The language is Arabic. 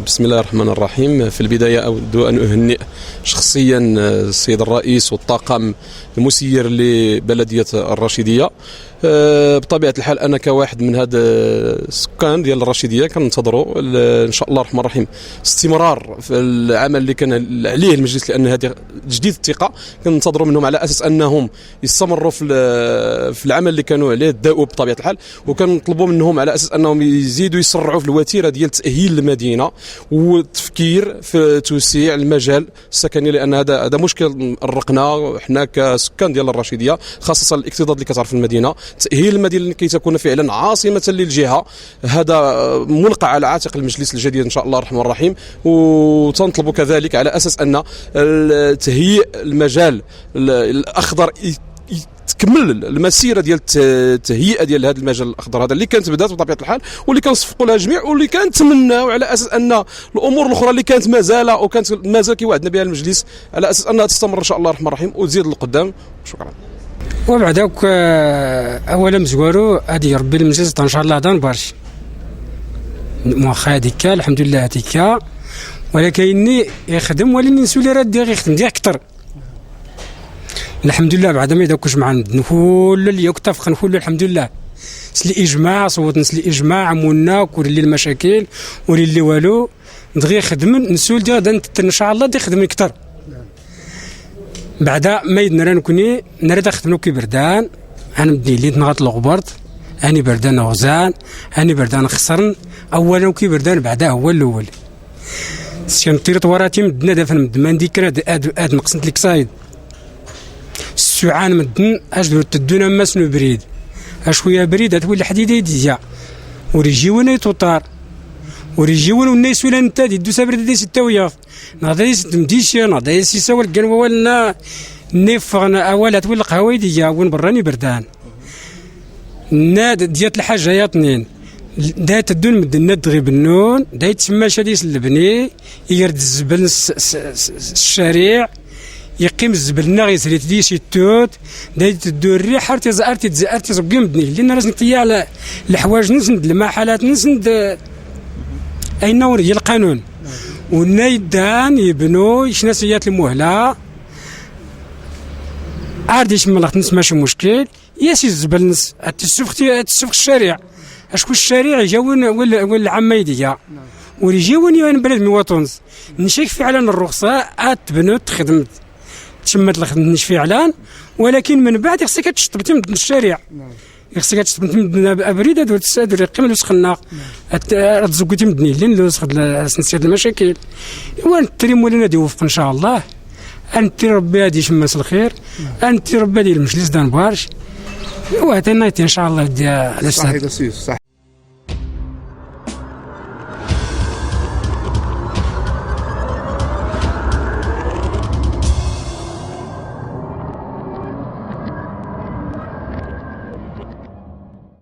بسم الله الرحمن الرحيم. في البداية أود أن أهنئ شخصيا السيد الرئيس والطاقم المسير لبلدية الرشيدية. بطبيعة الحال أنا كواحد من هذا السكان ديال الرشيدية كننتظروا إن شاء الله الرحمن الرحيم استمرار في العمل اللي كان عليه المجلس، لأن هذه جديد الثقة. كننتظروا منهم على أساس أنهم يستمروا في العمل اللي كانوا عليه الدؤوب بطبيعة الحال، وكنطلبوا منهم على أساس أنهم يزيدوا يسرعوا في الوتيرة ديال تأهيل المدينة والتفكير في توسيع المجال السكني، لأن هذا مشكل رقنا حنا كسكان ديال الرشيدية، خاصة الاكتظاظ اللي كتعرف في المدينة. تأهيل المدينة لكي تكون فعلا عاصمة للجهة، هذا ملقى على عاتق المجلس الجديد إن شاء الله الرحمن الرحيم. وتنطلب كذلك على أساس أن تهيئ المجال الأخضر تكمل المسيره ديال التهيئه ديال هذا المجال الاخضر هذا اللي كانت بدات بطبيعه الحال، واللي كنصفقوا لها جميع، واللي كنتمناو على اساس ان الامور الاخرى اللي كانت مازال كيوعدنا بها المجلس على اساس انها تستمر ان شاء الله الرحمن الرحيم وتزيد للقدام. شكرا. وبعد هاك اولا مزوارو هذه ربي المجلس ان شاء الله دان بارش مؤخا هذيك الحمد لله هذيك، ولكن يخدم ولكن نسولي راه يخدم ديال اكثر الحمد لله. بعد ما يدوكش معنا كل اللي يكتفق كل الحمد لله سلي اجماع صوت نسلي اجماع عمونا كل اللي المشاكل واللي والو دغيا خدم نسول ديال ان شاء الله دي خدم اكثر. بعد ما يدنا نكوني نريد خدمو كي بردان انا بدي لي نغط الغبرت اني بردان غزان اني بردان خسرن اولا كي بردان بعدا هو الاول سينطير طوراتي مدنا دافن مدمان ديك اد نقصت لك صايد السعان مدن اجدو تدونا مسنو بريد اشويه بريد تولي الحديده ديجا وريجيون يطوطار وريجيون والناس ولا انت دي سابرد دي ستويا نهضري مديشي نهضري سيساول القنوه ولا نفغنا اولا تولي القهوه ديجا وين براني بردان ناد ديات الحاجه يا اثنين دا تدون مدن دغي بالنون دا يتسمى شاديس اللبني يرد الزبل الشارع يقيم الزبلنا غيسريت دي شي توت دا تدور الريح ارتي زبقي مدني لان راس نطيا على الحوايج نسند المحلات نسند اي نور ديال القانون والنايدان يبنوا يشناسيات المهله عاديش ملخت نس ماشي مشكل ياسي الزبل نس تسفخ الشارع اشكون الشارع يجاون ولا عمايديه وريجيون يوان بلد مواطنز نشيك فعلا الرخصه تبنوا تخدمت تشمت الخدمه فعلا، ولكن من بعد خصك تشطب من الشارع خصك تشطب من ابريد دول تسادر قيمه وسخنا تزوجتي مدني لين وسخد سنسير المشاكل وانتريم ولنا دي وفق ان شاء الله. انت ربي هادي شمس الخير انت ربي هادي المجلس دان بارش وهذا نايت ان شاء الله ديال صحيح.